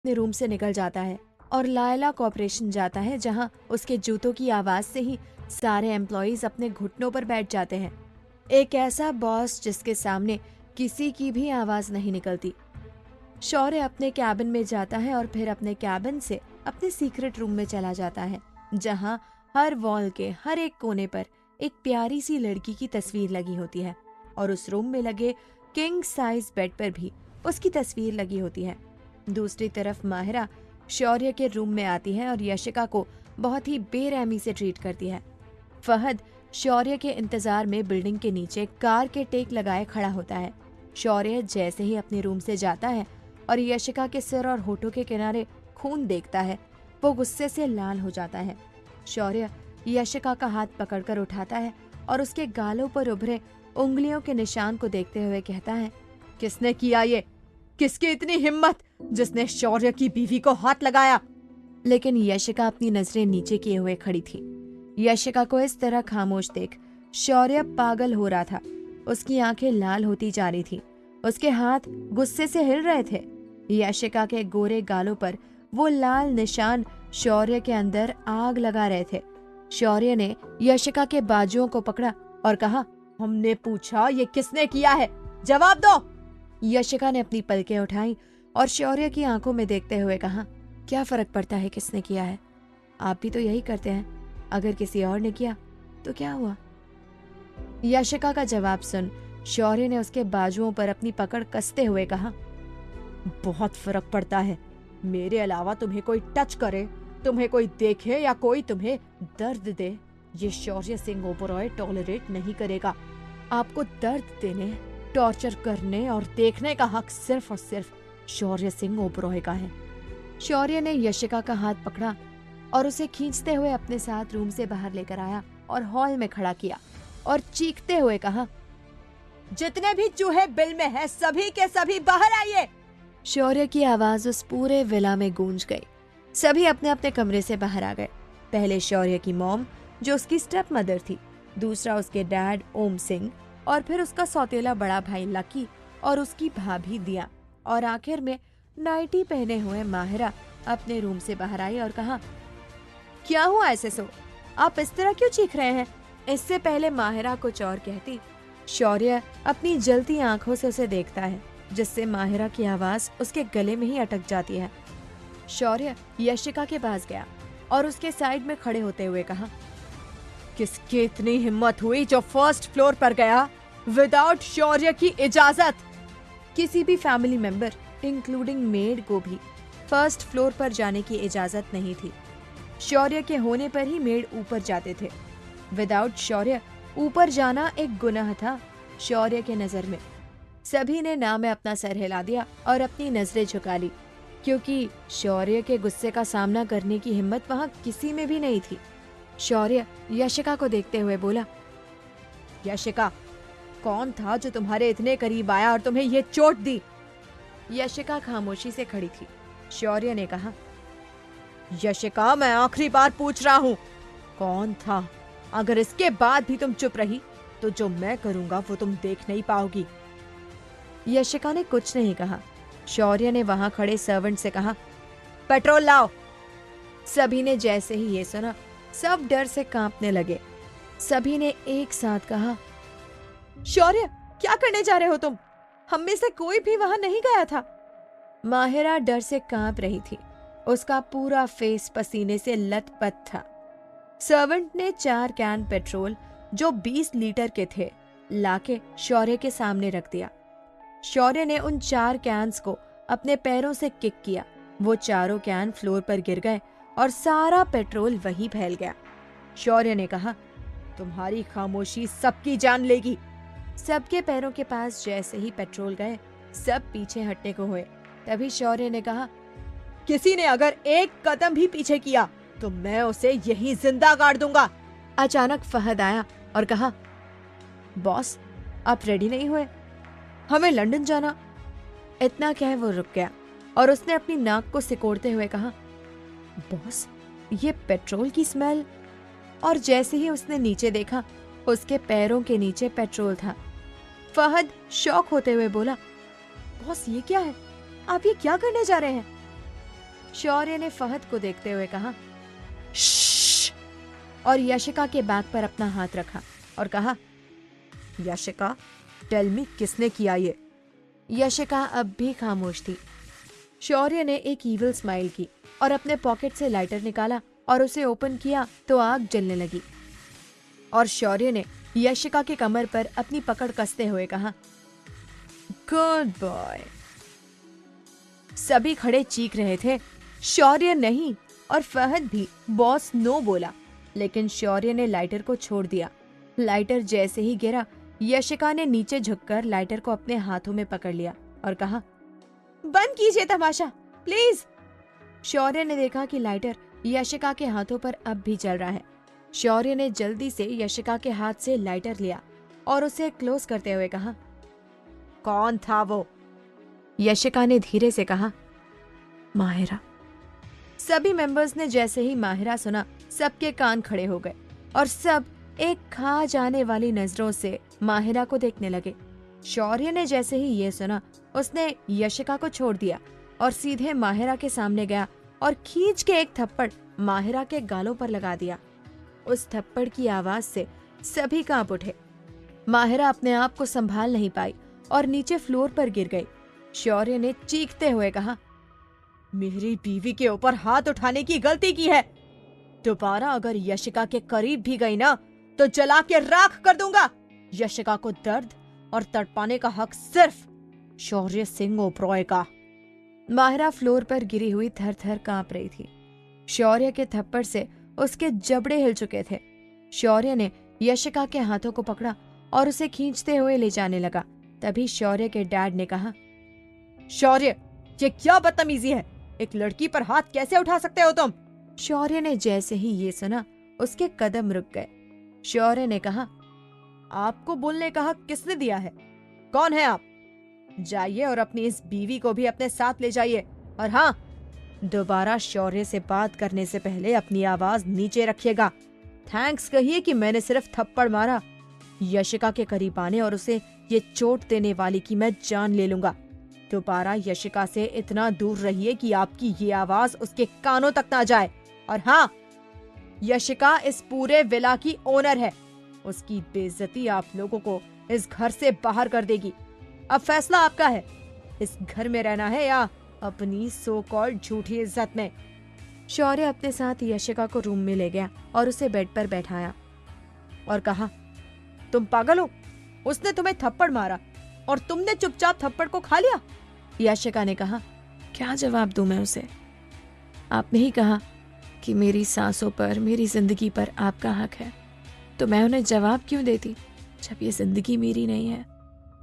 अपने रूम से निकल जाता है और लायला कॉर्पोरेशन जाता है, जहां उसके जूतों की आवाज से ही सारे एम्प्लॉइज अपने घुटनों पर बैठ जाते हैं। एक ऐसा बॉस जिसके सामने किसी की भी आवाज नहीं निकलती। शौर्य अपने कैबिन में जाता है और फिर अपने कैबिन से अपने सीक्रेट रूम में चला जाता है, जहां हर वॉल के हर एक कोने पर एक प्यारी सी लड़की की तस्वीर लगी होती है और उस रूम में लगे किंग साइज बेड पर भी उसकी तस्वीर लगी होती है। दूसरी तरफ माहिरा शौर्य के रूम में आती है और यशिका को बहुत ही बेरहमी से ट्रीट करती है। फहद शौर्य के इंतजार में बिल्डिंग के नीचे कार के टेक लगाए खड़ा होता है। शौर्य जैसे ही अपने रूम से जाता है और यशिका के सिर और होठों के किनारे खून देखता है, वो गुस्से से लाल हो जाता है। शौर्य यशिका का हाथ पकड़कर उठाता है और उसके गालों पर उभरे उंगलियों के निशान को देखते हुए कहता है, किसने किया ये? किसकी इतनी हिम्मत जिसने शौर्य की बीवी को हाथ लगाया? लेकिन यशिका अपनी नजरें नीचे किए हुए खड़ी थी। यशिका को इस तरह खामोश देख शौर्य पागल हो रहा था। उसकी आंखें लाल होती जा रही थी, उसके हाथ गुस्से से हिल रहे थे। यशिका के गोरे गालों पर वो लाल निशान शौर्य के अंदर आग लगा रहे थे। शौर्य ने यशिका के बाजुओं को पकड़ा और कहा, हमने पूछा ये किसने किया है, जवाब दो। यशिका ने अपनी पलकें उठाई और शौर्य की आंखों में देखते हुए कहा, क्या फर्क पड़ता है किसने किया है? आप भी तो यही करते हैं। अगर किसी और ने किया तो क्या हुआ? यशिका का जवाब सुन शौर्य ने उसके बाजुओं पर अपनी पकड़ कसते हुए कहा, बहुत फर्क पड़ता है। मेरे अलावा तुम्हें कोई टच करे, तुम्हें कोई देखे या कोई तुम्हें दर्द दे, ये शौर्य सिंह ओबरॉय टॉलरेट नहीं करेगा। आपको दर्द देने, टॉर्चर करने और देखने का हक सिर्फ और सिर्फ शौर्य सिंह ओबरॉय का है। शौर्य ने यशिका का हाथ पकड़ा और उसे खींचते हुए अपने साथ रूम से बाहर लेकर आया और हॉल में खड़ा किया और चीखते हुए कहा, जितने भी चूहे बिल में हैं, सभी के सभी बाहर आइए। शौर्य की आवाज उस पूरे विला में गूंज गई। सभी अपने अपने कमरे से बाहर आ गए। पहले शौर्य की मॉम, जो उसकी स्टेप मदर थी, दूसरा उसके डैड ओम सिंह, और फिर उसका सौतेला बड़ा भाई लकी और उसकी भाभी दिया, और आखिर में नाइटी पहने हुए माहिरा अपने रूम से बाहर आई और कहा, क्या हुआ ऐसे सो? आप इस तरह क्यों चीख रहे हैं? इससे पहले माहिरा कुछ और कहती, शौर्य अपनी जलती आंखों से उसे देखता है, जिससे माहिरा की आवाज उसके गले में ही अटक जाती है। शौर्य यशिका के पास गया और उसके साइड में खड़े होते हुए कहा, किसकी इतनी हिम्मत हुई जो फर्स्ट फ्लोर पर गया विदाउट शौर्य की इजाजत? किसी भी फैमिली मेंबर इंक्लूडिंग मेड को भी फर्स्ट फ्लोर पर जाने की इजाजत नहीं थी। शौर्य के होने पर ही मेड ऊपर जाते थे। विदाउट शौर्य ऊपर जाना एक गुनाह था शौर्य के नजर में। सभी ने ना में अपना सर हिला दिया और अपनी नजरें झुका ली, क्योंकि शौर्य के गुस्से का सामना करने की हिम्मत वहां किसी में भी नहीं थी। शौर्य यशिका को देखते हुए बोला, यशिका, कौन था जो तुम्हारे इतने करीब आया और तुम्हें ये चोट दी? यशिका खामोशी से खड़ी थी। शौर्य ने कहा, यशिका, मैं आखिरी बार पूछ रहा हूँ, कौन था? अगर इसके बाद भी तुम चुप रही तो जो मैं करूंगा वो तुम देख नहीं पाओगी। यशिका ने कुछ नहीं कहा। शौर्य ने वहां खड़े सर्वेंट से कहा, पेट्रोल लाओ। सभी ने जैसे ही ये सुना, सब डर से कांपने लगे। सभी ने एक साथ कहा, शौर्य, क्या करने जा रहे हो तुम? हम में से कोई भी वहां नहीं गया था। माहिरा डर से कांप रही थी। उसका पूरा फेस पसीने से लथपथ था। सर्वेंट ने 4 कैन पेट्रोल, जो 20 लीटर के थे, लाके शौर्य के सामने रख दिया। शौर्य ने उन 4 कैन्स को अपने पैरों से किक किया। वो चारों कैन फ्लोर पर गिर गए और सारा पेट्रोल वहीं फैल गया। शौर्य ने कहा, तुम्हारी खामोशी सबकी जान लेगी। सबके पैरों के पास जैसे ही पेट्रोल गए, सब पीछे हटने को हुए। तभी शौर्य ने कहा, किसी ने अगर एक कदम भी पीछे किया तो मैं उसे यहीं जिंदा गाड़ दूंगा। अचानक फहद आया और कहा, बॉस, आप रेडी नहीं हुए? हमें लंदन जाना। इतना कह वो रुक गया और उसने अपनी नाक को सिकोड़ते हुए कहा, बॉस, ये पेट्रोल की स्मेल। और जैसे ही उसने नीचे देखा, उसके पैरों के नीचे पेट्रोल था। फहद शॉक होते हुए बोला, बॉस, ये क्या है? आप ये क्या करने जा रहे हैं? शौर्य ने फहद को देखते हुए कहा, श्श्श, और यशिका के बैग पर अपना हाथ रखा और कहा, यशिका, टेल मी, किसने किया ये? यशिका अब भी खामोश थी। शौर्य ने एक ईविल स्माइल की और अपने पॉकेट से लाइटर निकाला और उसे ओपन किया तो आग जलने लगी। और शौर्य ने यशिका के कमर पर अपनी पकड़ कसते हुए कहा, गुड बॉय। सभी खड़े चीख रहे थे, शौर्य नहीं, और फहद भी बॉस नो बोला, लेकिन शौर्य ने लाइटर को छोड़ दिया। लाइटर जैसे ही गिरा, यशिका ने नीचे झुककर लाइटर को अपने हाथों में पकड़ लिया और कहा, बंद कीजिए तमाशा, प्लीज। शौर्य ने देखा कि लाइटर यशिका के हाथों पर अब भी जल रहा है। शौर्य ने जल्दी से यशिका के हाथ से लाइटर लिया और उसे क्लोज करते हुए कहा, कौन था वो? यशिका ने धीरे से कहा, माहिरा। सभी मेंबर्स ने जैसे ही माहिरा सुना, सबके कान खड़े हो गए और सब एक खा जाने वाली नजरों से माहिरा को देखने लगे। शौर्य ने जैसे ही ये सुना, उसने यशिका को छोड़ दिया और सीधे माहिरा के सामने गया और खींच के एक थप्पड़ माहिरा के गालों पर लगा दिया। उस थप्पड़ की आवाज से सभी कांप उठे। माहिरा अपने आप को संभाल नहीं पाई और नीचे फ्लोर पर गिर गई। शौर्य ने चीखते हुए कहा, मेरी बीवी के ऊपर हाथ उठाने की गलती की है। दोबारा अगर यशिका के करीब भी गई ना, तो जला के राख कर दूंगा। यशिका को दर्द और तड़पाने का हक सिर्फ शौर्य सिंह ओबरॉय का। माहिरा फ्लोर पर गिरी हुई थर थर कांप रही थी। शौर्य के थप्पड़ से उसके जबड़े हिल चुके थे। शौर्य ने यशिका के हाथों को पकड़ा और उसे खींचते हुए ले जाने लगा। तभी शौर्य के डैड ने कहा, शौर्य, ये क्या बदतमीजी है? एक लड़की पर हाथ कैसे उठा सकते हो तुम? शौर्य ने जैसे ही ये सुना, उसके कदम रुक गए। शौर्य ने कहा, आपको बोलने का हक किसने दिया है? कौन है आप? जाइए और अपनी इस बीवी को भी अपने साथ ले जाइए। और हाँ, दोबारा शौर्य से बात करने से पहले अपनी आवाज नीचे रखिएगा। थैंक्स कहिए कि मैंने सिर्फ थप्पड़ मारा। यशिका के करीब आने और उसे ये चोट देने वाली की मैं जान ले लूंगा। दोबारा यशिका से इतना दूर रहिए कि आपकी ये आवाज उसके कानों तक ना जाए। और हाँ, यशिका इस पूरे विला की ओनर है। उसकी बेइज्जती आप लोगों को इस घर से बाहर कर देगी। अब फैसला आपका है, इस घर में रहना है या अपनी सो कॉल्ड झूठी इज्जत में। शौर्य अपने साथ यशिका को रूम में ले गया और उसे बेड पर बैठाया और कहा, तुम पागल हो? उसने तुम्हें थप्पड़ मारा और तुमने चुपचाप थप्पड़ को खा लिया। यशिका ने कहा, क्या जवाब दूं मैं उसे? आपने ही कहा कि मेरी सांसों पर, मेरी जिंदगी पर आपका हक है, तो मैं उन्हें जवाब क्यों देती जब ये जिंदगी मेरी नहीं है?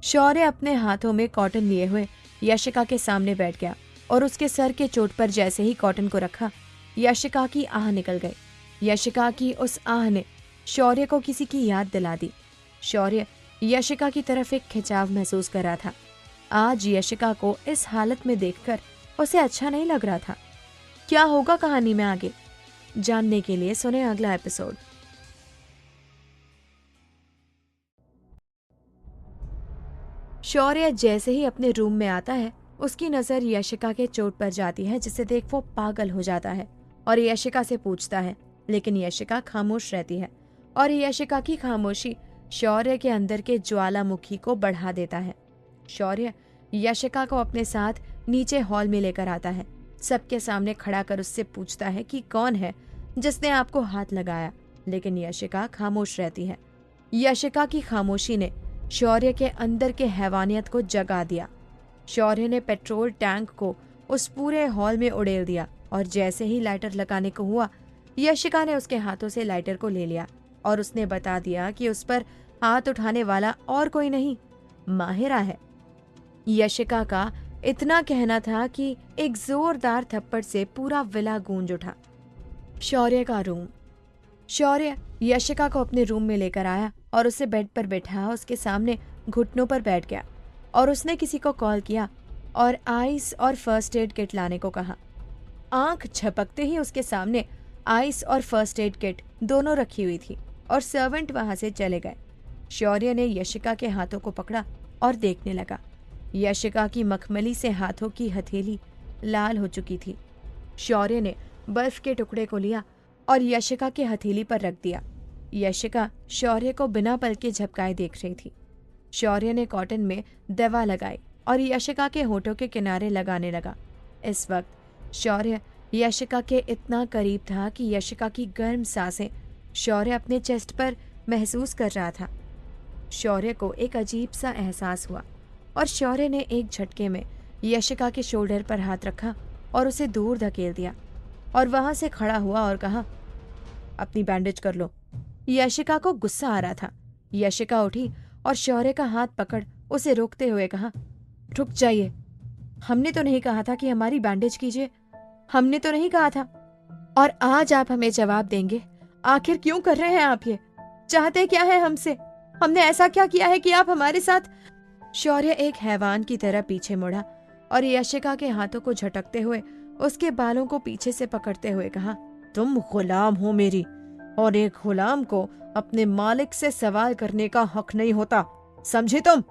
शौर्य अपने हाथों में कॉटन लिए हुए यशिका के सामने बैठ गया और उसके सर के चोट पर जैसे ही कॉटन को रखा, यशिका की आह निकल गई। यशिका की उस आह ने शौर्य को किसी की याद दिला दी। शौर्य यशिका की तरफ एक खिंचाव महसूस कर रहा था। आज यशिका को इस हालत में देखकर उसे अच्छा नहीं लग रहा था। क्या होगा कहानी में आगे, जानने के लिए सुने अगला एपिसोड। शौर्य जैसे ही अपने रूम में आता है, उसकी नजर यशिका के चोट पर जाती है, जिसे देख वो पागल हो जाता है और यशिका से पूछता है, लेकिन यशिका खामोश रहती है और यशिका की खामोशी शौर्य के अंदर के ज्वालामुखी को बढ़ा देता है। शौर्य यशिका को अपने साथ नीचे हॉल में लेकर आता है। सबके सामने खड़ा कर उससे पूछता है कि कौन है जिसने आपको हाथ लगाया, लेकिन यशिका खामोश रहती है। यशिका की खामोशी ने शौर्य के अंदर के हैवानियत को जगा दिया। शौर्य ने पेट्रोल टैंक को उस पूरे हॉल में उड़ेल दिया और जैसे ही लाइटर लगाने को हुआ, यशिका ने उसके हाथों से लाइटर को ले लिया और उसने बता दिया कि उस पर हाथ उठाने वाला और कोई नहीं, माहिरा है। यशिका का इतना कहना था कि एक जोरदार थप्पड़ से पूरा विला गूंज उठा। शौर्य का रूम। शौर्य यशिका को अपने रूम में लेकर आया और उसे बेड पर बैठा उसके सामने घुटनों पर बैठ गया और उसने किसी को कॉल किया और आइस और फर्स्ट एड किट लाने को कहा। आंख झपकते ही उसके सामने आइस और फर्स्ट एड किट दोनों रखी हुई थी और सर्वेंट वहां से चले गए। शौर्य ने यशिका के हाथों को पकड़ा और देखने लगा। यशिका की मखमली से हाथों की हथेली लाल हो चुकी थी। शौर्य ने बर्फ के टुकड़े को लिया और यशिका के हथेली पर रख दिया। यशिका शौर्य को बिना पल के झपकाए देख रही थी। शौर्य ने कॉटन में दवा लगाई और यशिका के होठों के किनारे लगाने लगा। इस वक्त शौर्य यशिका के इतना करीब था कि यशिका की गर्म सांसें शौर्य अपने चेस्ट पर महसूस कर रहा था। शौर्य को एक अजीब सा एहसास हुआ और शौर्य ने एक झटके में यशिका के शोल्डर पर हाथ रखा और उसे दूर धकेल दिया और वहां से खड़ा हुआ और कहा, अपनी बैंडेज कर लो। यशिका को गुस्सा आ रहा था। यशिका उठी और शौर्य का हाथ पकड़ उसे रोकते हुए कहा, रुक जाइए, हमने तो नहीं कहा था कि हमारी बैंडेज कीजिए, हमने तो नहीं कहा था। और आज आप हमें जवाब देंगे, आखिर क्यों कर रहे हैं आप ये? चाहते क्या है हमसे? हमने ऐसा क्या किया है कि आप हमारे साथ? शौर्य एक हैवान की तरह पीछे मुड़ा और यशिका के हाथों को झटकते हुए उसके बालों को पीछे से पकड़ते हुए कहा, तुम गुलाम हो मेरी, और एक गुलाम को अपने मालिक से सवाल करने का हक नहीं होता, समझे तुम?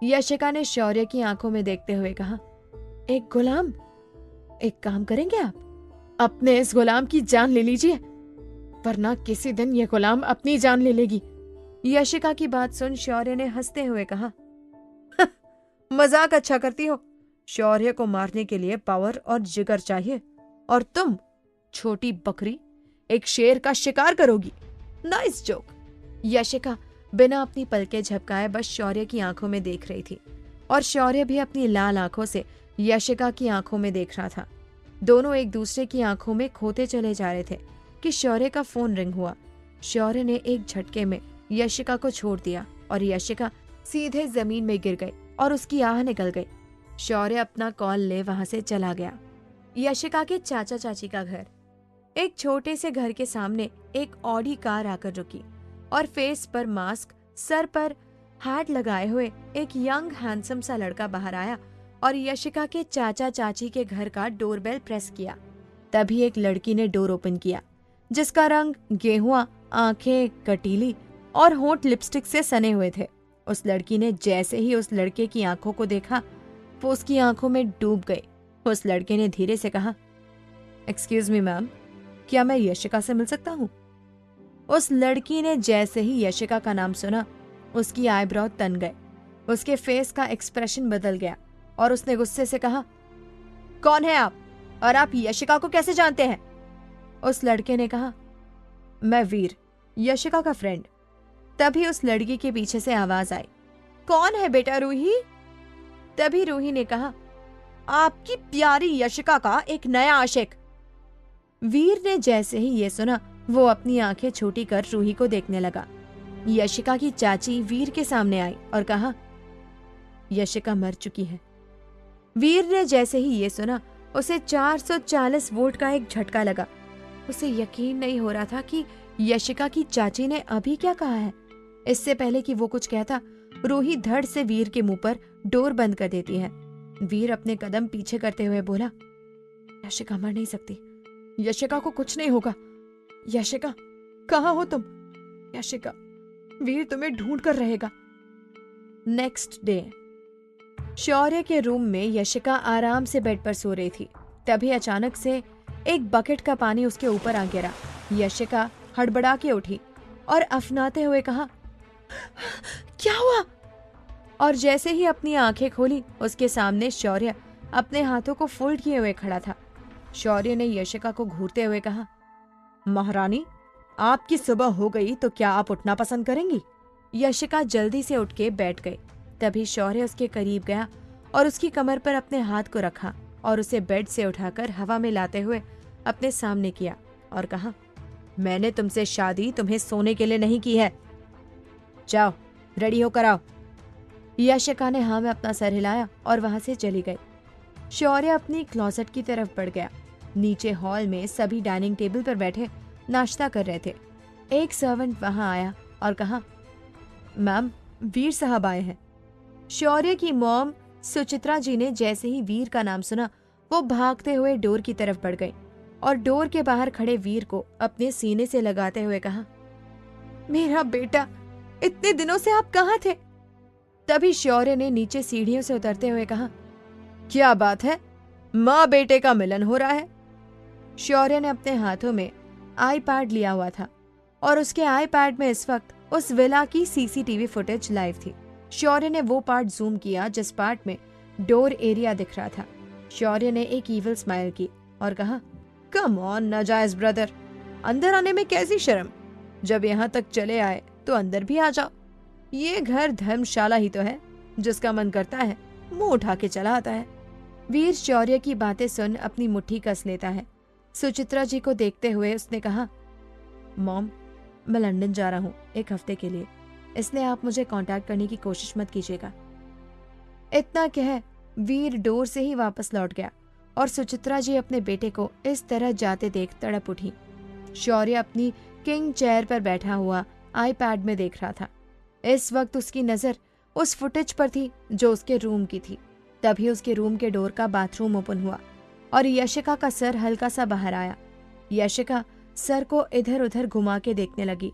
यशिका ने शौर्य की आंखों में देखते हुए कहा, एक गुलाम? एक काम करेंगे आप, अपने इस गुलाम की जान ले लीजिए, वरना किसी दिन ये गुलाम अपनी जान ले लेगी। यशिका की बात सुन शौर्य ने हंसते हुए कहा, मजाक अच्छा करती हो। शौर्य को मारने के लिए पावर और जिगर चाहिए, और तुम छोटी बकरी एक शेर का शिकार करोगी। Nice joke. यशिका बिना अपनी पलकें झपकाए बस शौर्य की आंखों में देख रही थी और शौर्य भी अपनी लाल आंखों से यशिका की आंखों में देख रहा था। दोनों एक दूसरे की आंखों में खोते चले जा रहे थे कि शौर्य का फोन रिंग हुआ। शौर्य ने एक झटके में यशिका को छोड़ दिया और यशिका सीधे जमीन में गिर गई और उसकी आह निकल गई। शौर्य अपना कॉल ले वहां से चला गया। यशिका के चाचा चाची का घर। एक छोटे से घर के सामने एक ऑडी कार आकर रुकी और फेस पर मास्क, सर पर हैट लगाए हुए एक यंग हैंडसम सा लड़का बाहर आया और यशिका के चाचा चाची के घर का डोरबेल प्रेस किया। तभी एक लड़की ने डोर ओपन किया, जिसका रंग गेहुआ, आंखें कटीली और होंठ लिपस्टिक से सने हुए थे। उस लड़की ने जैसे ही उस लड़के की आंखों को देखा, वो उसकी आंखों में डूब गई। उस लड़के ने धीरे से कहा, एक्सक्यूज मी मैम, क्या मैं यशिका से मिल सकता हूँ? उस लड़की ने जैसे ही यशिका का नाम सुना, उसकी आईब्रो तन गए, उसके फेस का एक्सप्रेशन बदल गया और उसने गुस्से से कहा, कौन है आप और आप यशिका को कैसे जानते हैं? उस लड़के ने कहा, मैं वीर, यशिका का फ्रेंड। तभी उस लड़की के पीछे से आवाज आई, कौन है बेटा रूही? तभी रूही ने कहा, आपकी प्यारी यशिका का एक नया आशिक। वीर ने जैसे ही ये सुना, वो अपनी आंखें छोटी कर रूही को देखने लगा। यशिका की चाची वीर के सामने आई और कहा, यशिका मर चुकी है। वीर ने जैसे ही ये सुना, उसे 440 वोल्ट का एक झटका लगा। उसे यकीन नहीं हो रहा था कि यशिका की चाची ने अभी क्या कहा है। इससे पहले कि वो कुछ कहता, रूही धड़ से वीर के मुंह पर डोर बंद कर देती है। वीर अपने कदम पीछे करते हुए बोला, यशिका मर नहीं सकती, यशिका को कुछ नहीं होगा। यशिका, कहाँ हो तुम? यशिका, वीर तुम्हें ढूंढ कर रहेगा। नेक्स्ट डे शौर्य के रूम में यशिका आराम से बेड पर सो रही थी। तभी अचानक से एक बकेट का पानी उसके ऊपर आ गिरा। यशिका हड़बड़ा के उठी और अफनाते हुए कहा, क्या हुआ? और जैसे ही अपनी आंखें खोली, उसके सामने शौर्य अपने हाथों को फोल्ड किए हुए खड़ा था। शौर्य ने यशिका को घूरते हुए कहा, महारानी, आपकी सुबह हो गई तो क्या आप उठना पसंद करेंगी? यशिका जल्दी से उठ के बैठ गई। तभी शौर्य उसके करीब गया और उसकी कमर पर अपने हाथ को रखा और उसे बेड से उठाकर हवा में लाते हुए अपने सामने किया और कहा, मैंने तुमसे शादी तुम्हें सोने के लिए नहीं की है, जाओ रेडी होकर आओ। यशिका ने हाँ में अपना सर हिलाया और वहां से चली गई। शौर्य अपनी क्लोसेट की तरफ बढ़ गया। नीचे हॉल में सभी डाइनिंग टेबल पर बैठे नाश्ता कर रहे थे। एक सर्वेंट वहां आया और कहा, मैम, वीर साहब आए हैं। शौर्य की मॉम सुचित्रा जी ने जैसे ही वीर का नाम सुना, वो भागते हुए डोर की तरफ बढ़ गई और डोर के बाहर खड़े वीर को अपने सीने से लगाते हुए कहा, मेरा बेटा, इतने दिनों से आप कहाँ थे? तभी शौर्य ने नीचे सीढ़ियों से उतरते हुए कहा, क्या बात है, माँ बेटे का मिलन हो रहा है। शौर्य ने अपने हाथों में आईपैड लिया हुआ था और उसके आईपैड में इस वक्त उस विला की सीसीटीवी फुटेज लाइव थी। शौर्य ने वो पार्ट जूम किया जिस पार्ट में डोर एरिया दिख रहा था। शौर्य ने एक ईविल स्माइल की और कहा, कम ऑन नाजायज ब्रदर, अंदर आने में कैसी शर्म। जब यहाँ तक चले आए तो अंदर भी आ जाओ। ये घर धर्मशाला ही तो है, जिसका मन करता है मुंह उठा के चला आता है। वीर शौर्य की बातें सुन अपनी मुट्ठी कस लेता है। सुचित्रा जी को देखते हुए उसने कहा, मॉम, मैं लंदन जा रहा हूँ 1 हफ्ते के लिए, इसलिए आप मुझे कांटेक्ट करने की कोशिश मत कीजिएगा। इतना कह वीर डोर से ही वापस लौट गया और सुचित्रा जी अपने बेटे को इस तरह जाते देख तड़प उठी। शौर्य अपनी किंग चेयर पर बैठा हुआ आईपैड में देख रहा था। इस वक्त उसकी नजर उस फुटेज पर थी जो उसके रूम की थी। तभी उसके रूम के डोर का बाथरूम ओपन हुआ और यशिका का सर हल्का सा बाहर आया। यशिका सर को इधर उधर घुमा के देखने लगी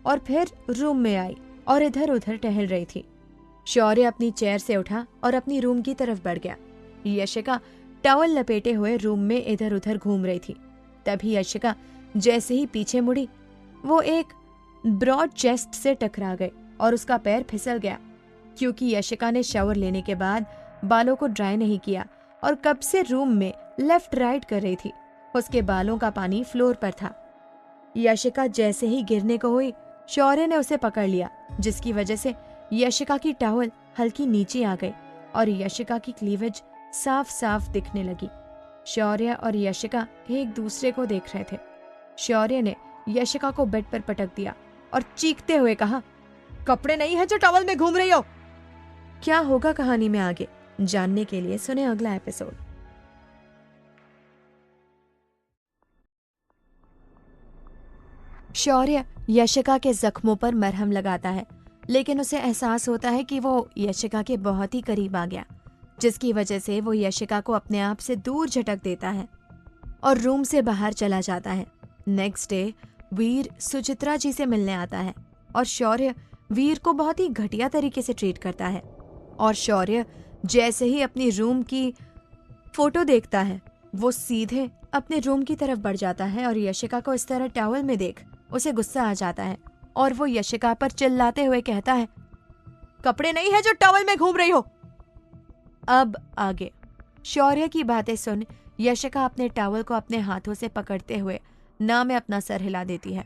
और फिर रूम में आई और इधर उधर टहल रही थी। शौर्य अपनी चेयर से उठा और अपनी रूम की तरफ बढ़ गया। यशिका टॉवल लपेटे हुए रूम में इधर उधर घूम रही थी। तभी यशिका जैसे ही पीछे मुड़ी, वो एक ब्रॉड चेस्ट से टकरा गई और उसका पैर फिसल गया, क्योंकि यशिका ने शावर लेने के बाद बालों को ड्राई नहीं किया और कब से रूम में लेफ्ट राइट कर रही थी। उसके बालों का पानी फ्लोर पर था। यशिका जैसे ही गिरने को हुई, शौर्य ने उसे पकड़ लिया, जिसकी वजह से यशिका की टॉवल हल्की नीचे आ गई और यशिका की क्लीवेज साफ साफ दिखने लगी। शौर्य और यशिका एक दूसरे को देख रहे थे। शौर्य ने यशिका को बेड पर पटक दिया और चीखते हुए कहा, कपड़े नहीं है जो टॉवल में घूम रही हो। क्या होगा कहानी में आगे जानने के लिए सुने अगला एपिसोड। शौर्य यशिका के जख्मों पर मरहम लगाता है, लेकिन उसे एहसास होता है कि वो यशिका के बहुत ही करीब आ गया, जिसकी वजह से वो यशिका को अपने आप से दूर झटक देता है और रूम से बाहर चला जाता है। नेक्स्ट डे वीर सुचित्रा जी से मिलने आता है और शौर्य वीर को बहुत ही घटिया तरीके से ट्रीट करता है। और शौर्य जैसे ही अपनी रूम की फोटो देखता है, वो सीधे अपने रूम की तरफ बढ़ जाता है और यशिका को इस तरह टॉवल में देख उसे गुस्सा आ जाता है और वो यशिका पर चिल्लाते हुए कहता है, कपड़े नहीं है जो टॉवल में घूम रही हो। अब आगे शौर्य की बातें सुन यशिका अपने टॉवल को अपने हाथों से पकड़ते हुए ना में अपना सर हिला देती है।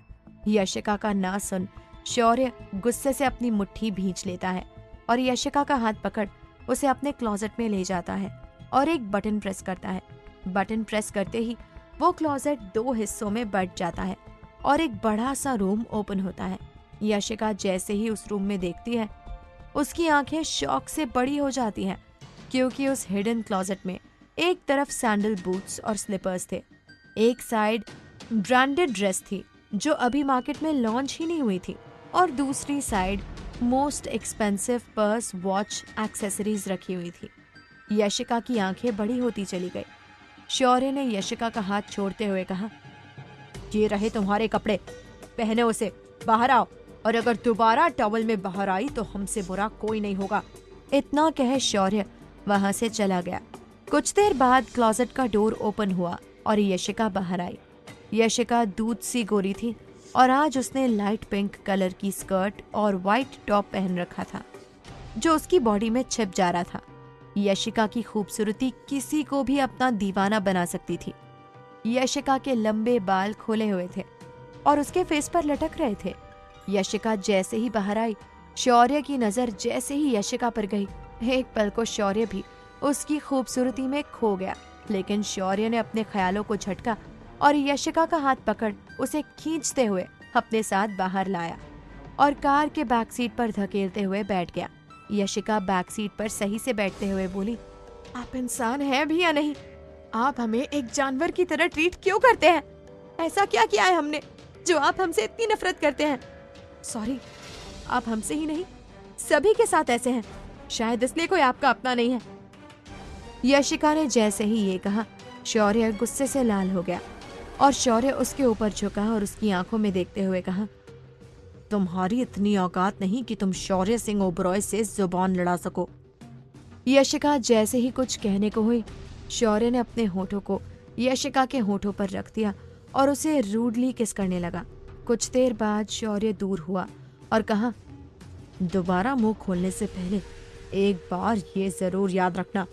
यशिका का ना सुन शौर्य गुस्से से अपनी मुट्ठी भींच लेता है और यशिका का हाथ पकड़ उसे अपने क्लोजेट में ले जाता है और एक बटन प्रेस करता है। बटन प्रेस करते ही वो क्लोजेट 2 हिस्सों में बंट जाता है और एक बड़ा सा रूम ओपन होता है। यशिका जैसे ही उस रूम में देखती है, उसकी आंखें शौक से बड़ी हो जाती हैं, क्योंकि उस हिडन क्लोजेट में एक तरफ सैंडल बूट्स और स्लीपर्स थे, एक साइड ब्रांडेड ड्रेस थी जो अभी मार्केट में लॉन्च ही नहीं हुई थी, और दूसरी side most expensive purse, watch, accessories रखी हुई थी। यशिका की आंखें बड़ी होती चली गई। शौर्य ने यशिका का हाथ छोड़ते हुए कहा, ये रहे तुम्हारे कपड़े, पहने उसे, बाहर आओ, और अगर दोबारा टॉवल में बाहर आई तो हमसे बुरा कोई नहीं होगा। इतना कह शौर्य वहां से चला गया। कुछ देर बाद क्लोजेट का डोर ओपन हुआ और यशिका बाहर आई। यशिका दूध सी गोरी थी और आज उसने लाइट पिंक कलर की स्कर्ट और वाइट टॉप पहन रखा था, जो उसकी बॉडी में छिप जा रहा था। यशिका की खूबसूरती किसी को भी अपना दीवाना बना सकती थी। यशिका के लंबे बाल खोले हुए थे और उसके फेस पर लटक रहे थे। यशिका जैसे ही बाहर आई, शौर्य की नजर जैसे ही यशिका पर गई, एक पल को शौर्य भी उसकी खूबसूरती में खो गया। लेकिन शौर्य ने अपने ख्यालों को झटका और यशिका का हाथ पकड़ उसे खींचते हुए अपने साथ बाहर लाया और कार के बैक सीट पर धकेलते हुए बैठ गया। यशिका बैक सीट पर सही से बैठते हुए बोली, आप इंसान हैं भी या नहीं? आप हमें एक जानवर की तरह ट्रीट क्यों करते हैं? ऐसा क्या किया है हमने जो आप हमसे इतनी नफरत करते हैं? सॉरी, आप हमसे ही नहीं, सभी के साथ ऐसे हैं, शायद इसलिए कोई आपका अपना नहीं है। यशिका ने जैसे ही ये कहा, शौर्य गुस्से से लाल हो गया और शौर्य उसके ऊपर झुका और उसकी आंखों में देखते हुए कहा, तुम्हारी इतनी औकात नहीं कि तुम शौर्य सिंह ओबरॉय से जुबान लड़ा सको। यशिका जैसे ही कुछ कहने को हुई, शौर्य ने अपने होठों को यशिका के होठों पर रख दिया और उसे रूडली किस करने लगा। कुछ देर बाद शौर्य दूर हुआ और कहा, दोबारा मुंह खोलने से पहले एक बार ये जरूर याद रखना।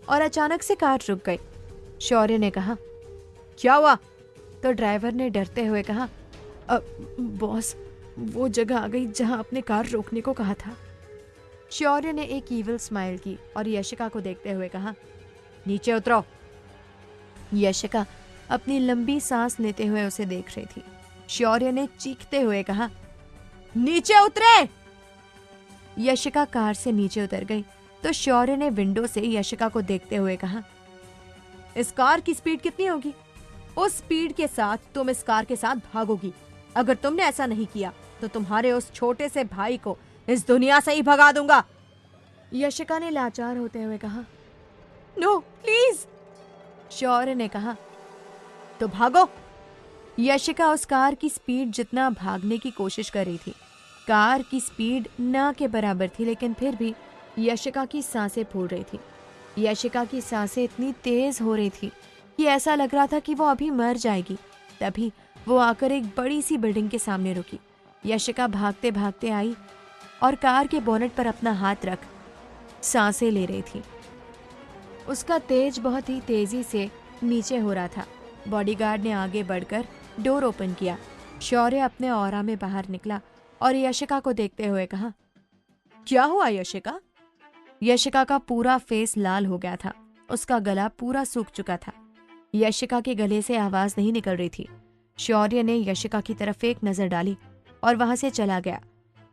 और अचानक से कार रुक गई। शौर्य ने कहा, क्या हुआ? तो ड्राइवर ने डरते हुए कहा, बॉस, वो जगह आ गई जहां आपने कार रोकने को कहा था। शौर्य ने एक ईविल स्माइल की और यशिका को देखते हुए कहा, नीचे उतरो। यशिका अपनी लंबी सांस लेते हुए उसे देख रही थी। शौर्य ने चीखते हुए कहा, नीचे उतरे। यशिका कार से नीचे उतर गई तो शौर्य ने विंडो से यशिका को देखते हुए कहा, इस कार की स्पीड कितनी होगी? उस स्पीड के साथ तुम इस कार के साथ भागोगी। अगर तुमने ऐसा नहीं किया तो तुम्हारे उस छोटे से भाई को इस दुनिया से ही भगा दूंगा। यशिका ने लाचार होते हुए कहा, नो प्लीज। शौर्य ने कहा, तो भागो। यशिका उस कार की स्पीड जितना भागने की कोशिश कर रही थी। कार की स्पीड ना के बराबर थी, लेकिन फिर भी यशिका की सांसें फूल रही थी। यशिका की सांसें इतनी तेज हो रही थी कि ऐसा लग रहा था कि वो अभी मर जाएगी। तभी वो आकर एक बड़ी सी बिल्डिंग के सामने रुकी। यशिका भागते भागते आई और कार के बोनेट पर अपना हाथ रख सांसें ले रही थी। उसका तेज बहुत ही तेजी से नीचे हो रहा था। बॉडीगार्ड ने आगे बढ़कर डोर ओपन किया। शौर्य अपने ऑरा में बाहर निकला और यशिका को देखते हुए कहा, क्या हुआ यशिका? यशिका का पूरा फेस लाल हो गया था। उसका गला पूरा सूख चुका था। यशिका के गले से आवाज नहीं निकल रही थी। शौर्य ने यशिका की तरफ एक नजर डाली और वहां से चला गया।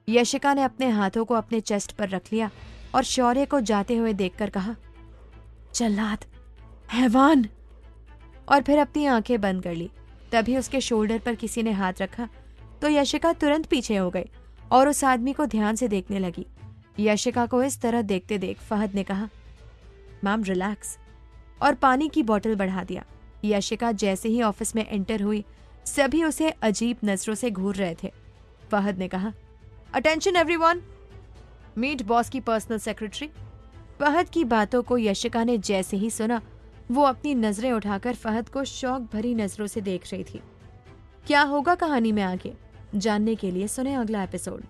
यशिका ने अपने हाथों को अपने चेस्ट पर रख लिया और शौर्य को जाते हुए देखकर कहा, जल्लाद, हैवान। और फिर अपनी आंखें बंद कर ली। तभी उसके शोल्डर पर किसी ने हाथ रखा तो यशिका तुरंत पीछे हो गई और उस आदमी को ध्यान से देखने लगी। यशिका को इस तरह देखते देख फहद ने कहा, मैम रिलैक्स, और पानी की बोतल बढ़ा दिया। यशिका जैसे ही ऑफिस में एंटर हुई, सभी उसे अजीब नजरों से घूर रहे थे। फहद ने कहा, अटेंशन एवरीवन, मीट बॉस की पर्सनल सेक्रेटरी। फहद की बातों को यशिका ने जैसे ही सुना, वो अपनी नजरें उठाकर फहद को शौक भरी नजरों से देख रही थी। क्या होगा कहानी में आगे, जानने के लिए सुने अगला एपिसोड।